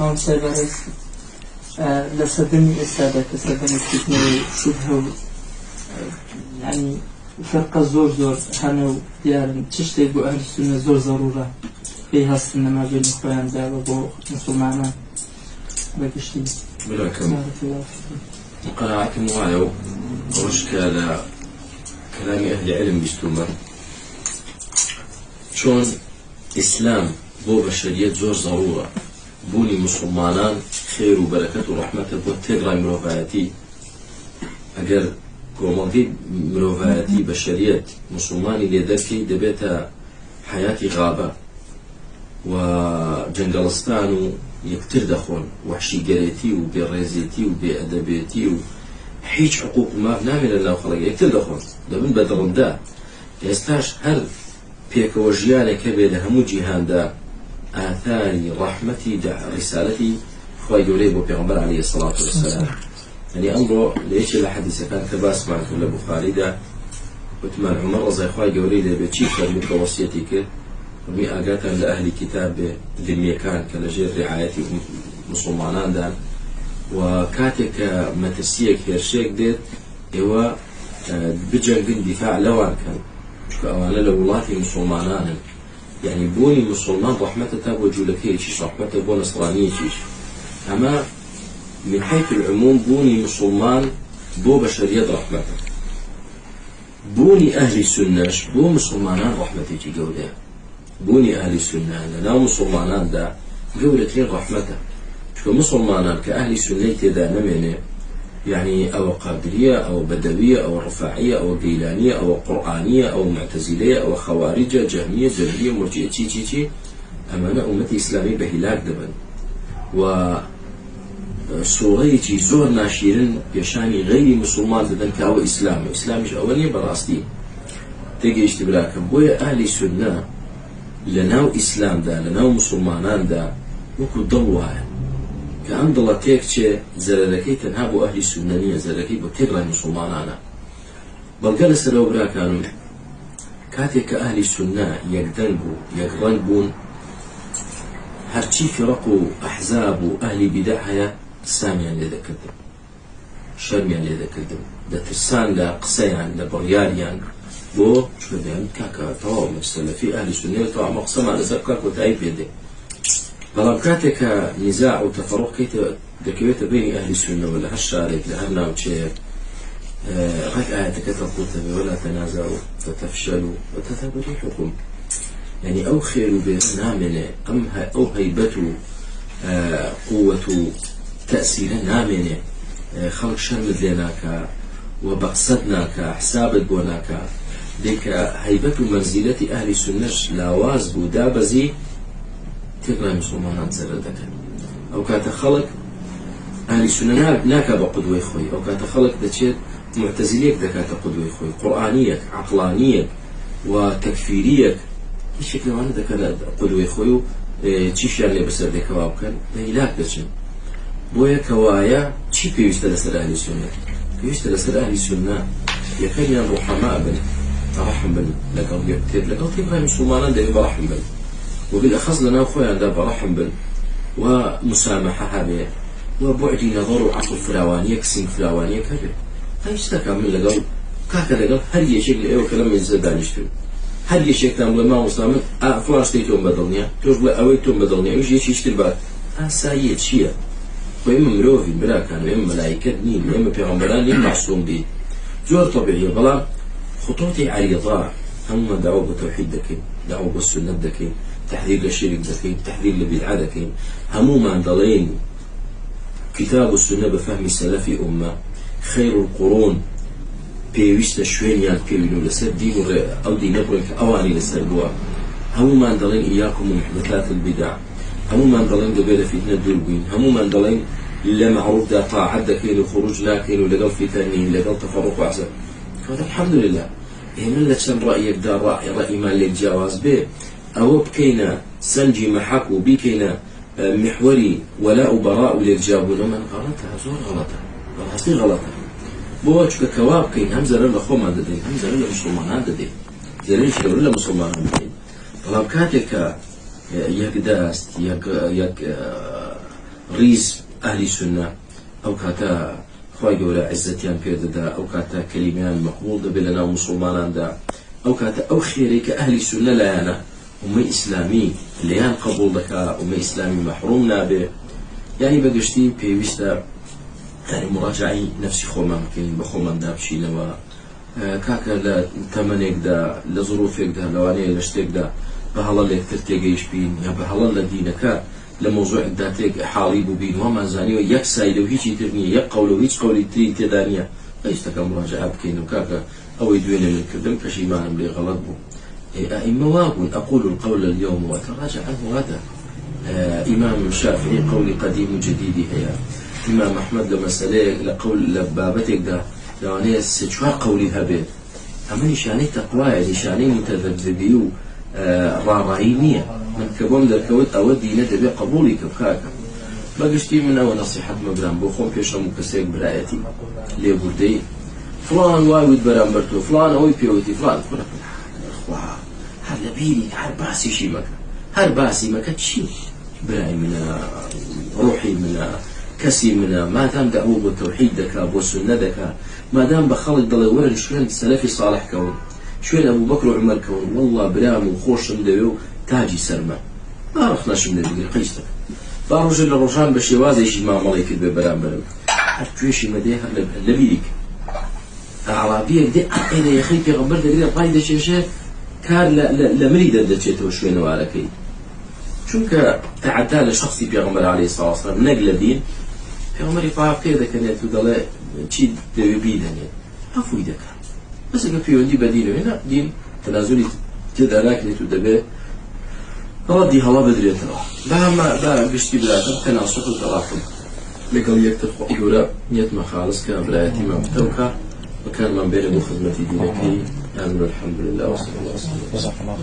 هم سيبرس لسدني إسادة كسدني فتنة شبه يعني فرق زور هنو ديار تشتي بو أهل السنة زور ضرورة فيها السنة ما بين إخوان دا وبو مسلمانا بكشتي بلاكم قناعتي معايو وش كلا كلام أهل علم بيستوما شون إسلام بو بشرية زور ضرورة بوني مسلمانان خير وبركة ورحمة بو تغرى مروفاتي أجر كومانتي مروفاتي بشرية مسلماني لذلك دبيت حياتي غابة وجنجلستان يكتر دخون وحشي قريتي وبرزيتي وبأدبيتي وحيج حقوق ما نعمل الله خلق يكتر دخون دبن بدرم دا يستاش هل بيك وجيانا كبير همو جيهان دا آثاري رحمتي دع رسالتي خواهي قولي بو بيغمبر عليه الصلاة والسلام يعني أمره ليش الحديث كان كباس معك ولا بخاري دا وثمان عمر رضي خواهي قولي لي بيتشيك لك وصيتك ومي آقاتا لأهل كتاب ذمية كان كالجير رعايتي مسلمانان دا وكاتك متسيك هيرشيك ديت إيوا بجنقن دفاع لوان كان كأوانا لولاتي مسلمانان يعني بوني مسلمان رحمة تابو جولكيش رحمة بو نصرانيش أما من حيث العموم بوني مسلمان بو بشرية رحمة بوني أهل السنة بو مسلمانان رحمتي جودة بوني أهل السنة لنا مسلمانان دا جولتين رحمته شو مسلمانان كأهل السنة دا نمينه يعني أو قادرية أو بدوية أو رفاعية أو قيلانية أو قرآنية أو معتزلية أو خوارجة جهمية جبرية مرجئة تي أمانة أمتي إسلامي بهلاك دبن وصوريتي زور ناشيرن يشاني غير مسلمان دبن كأو إسلامي أولية براستي تيجي اشتبراكم بويا أهل السنة لناو إسلام دا لناو مسلمانان دا وكو ضلوها كأن ضلتك شيء زلكي تنهاب أهل السنة زلكي بتقرأ مسلمانانا بل جلس لو برا كانوا كاتك أهل السنة يقدنبوا يقرنبون هرشي فرقوا أحزاب أهل بدعها ساميا لذكرتم شرميا لذكرتم ده ترسان لا قصيان لا برياليان بو شو ده كاكا طوام مستلفي أهل السنة طوام مقسم على زكاك وتعيب يده بلام كاتك نزاع وتفرق كيت دكيوت بين أهل السنة ولا هالشارك لهنا وشيء غير آياتك تقول ولا تنازعوا فتفشلوا وتذهب ريحكم يعني أو خير بنامنة أو هيبة قوة تأثير نامنة خلق شرمد لناك وبقصدناك حسابت بوناك ديك هيبة منزلة أهل السنة لاواز بودابزي تقرأ مسلمان زردك أو كات خلق أهل السنة ناك بقدوة خوي أو كات خلق دشيت معتزليك دكات قدوة خوي قرآنيك عقلانيك وتكفيريك إيش شكل وانا دكات قدوة خوي تشيش يعني بسر دك وابكن بيلاك دشين بويا كوايا تشي بيوست لسر أهل السنة بيوست لسر أهل السنة يكن الرحماء بن رحم بن لقوا يبتر لقوا تبغى مسلمان ده برحم بن وبالأخص لنا أخويا عندها برحم بن ومسامحة هذه وبعد نظر وعقل فلاوانية كسين فلاوانية كذا هاي استكمل لقوا كاكا لقوا هل يشكل إيه وكلام من زدان يشتري هل يشكل تعمل ما مسلم فلان شتيتهم بدلنيا تقول أويتهم بدلنيا وش يشتري بعد سايد شيء وإما مروفي بلا كانوا إما ملائكة نين إما بيغمبران نين معصوم بي زور طبيعية بلا خطوتي عريضة هم دعوة بتوحيد دكين دعوة بالسنة دكين تحذير للشرك دكين تحذير للبدعة دكين هموما ضلين كتاب السنة بفهم السلف أمة خير القرون بيويست شوين يان بيوينو لسر دين أو دين نبرك أواني لسر بوا هموما ضلين إياكم ومحدثات البدع هموما ضلين قبيلة فتنة دوربين هموما ضلين لا معروف دا طاعة دكين وخروج لكن ولقل فتنين لقل تفرق وعسر فهذا الحمد لله من لتشن رأيك دا رأي ما اللي تجاوز به أو بكينا سنجي محاكو بكينا محوري ولاء وبراء للجابون من غلطها زور غلطها والحصي غلطها بوجهك كواب كين همزة لله خو ما ددين همزة لله مسلمان ددين زين شلو لله مسلمان ددين طلب كاتك يك داست يك ڕیز ئەهلی سونە ئەو کاتە خی گەورە عزەتیان پێدەدا ئەو کاتە کەلیمیان مەقبوڵ دەبێت لە ناو مسلماناندا ئەو کاتە ئەو خێرەی کە ئەهلی سونە لایەنە ئومەی ئیسلامی لێیان قبول دەکات ئومەی ئیسلامی مەحروم نابێ یعنی بەگشتی پێویستە يعني مراجعي نفسي خۆمان بکەین بە خۆمان دابچینەوە کاکە لە تەمەنێکدا لە ظروفێکدا لەوانەیە لە شتێکدا بە هەڵە لێکتر تێگەیش بین یا بە هەڵە لە دینەکە لە مۆزوعێکدا تێک حاڵی بووبین ومان زانیوە یەک سایلە و هیچی تر نییە یەک قەول و هیچ قەولی تری تێدا نییە پێویستەکە مراجعە بکەین و کاکە ئەوەی دوێنێ من کردم پەشیمانم لێ غەڵەت بوو ئائمە وابوون ئەقول القول اليوم وأتراجع عنه غدا إمام الشافعي قولي قديم جديد هي إمام أحمد لمسألة لقول لبابتك ده يعني سجوا قولي هبه أما نشاني تقوى نشاني متذبذبي رارعينية من كبوم دركوت أودي ندبي قبولي كفكاكا بقشتي من أول نصيحة مبرام بخوم بيشرم كسيك برايتي ليه بردي فلان وايد برامبرتو فلان أوي بيوتي فلان أخوة هل بيلي هل باسي شي مكا هل باسي مكا تشي براي من روحي من كسي من ما دام دعوه بالتوحيد دكا والسنة دكا ما دام بخلق ضل ورا شوين السلفي صالح كون شوين أبو بكر وعمر كون والله برام وخوش مدوي تاجي سرما ما عرفناش من اللي قيستك فارجل الرجال بشيوازي شي ما ملك ببرام برام هرتويشي مديها لبيك عربية دي أنا يا أخي بيغمبر دليل قايدة شيء كان لا مريد دتشيته شوين وعلى چونکە تعدى لشخصي بيغمبر عليه الصلاة والسلام نقل الدين بيغمبر يطاع كذا كانت ودلا شيء بيدني عفوا إذا كان بس إذا في عندي بديل هنا دين تنازلي كذا لكن تدبي ردي هلا بدري ترى ما بيشتي بلا تناسق التراكم لقال يكتب يقول نيت ما خالص كان برايتي ما بتوكا وكان من بين خدمتي دينك يعني الحمد لله والصلاة والسلام